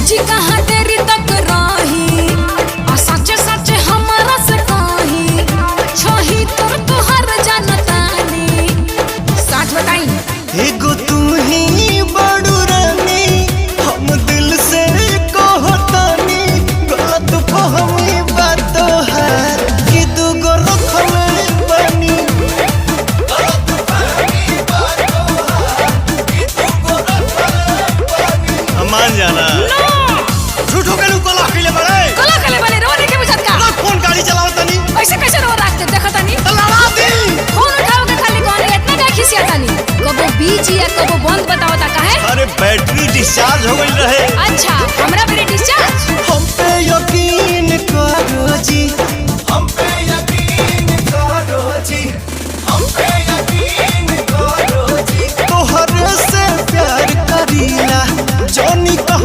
जी कहाँ तेरी तक रही आ सच्चे सच्चे हमारा से कही छही तोर तोहर जानतानी सच बताई एगो तू ही बड़ू रानी हम दिल से कहतानी गलत फहमी बात है कि दूगो रखले बनी मान जाना झूठो के कला कइले बड़े रो रे के बुझत का फोन गाड़ी चलाओ तनी ऐसे कैसे रो रात देखतानी तो लड़ा दी फोन उठाओ के खाली कौन इतना का खिसियातानी कबो बीच या कबो बंद बताओ ता काहे अरे बैटरी डिस्चार्ज हो गई रहे अच्छा हमरा बेटे डिस्चार्ज हम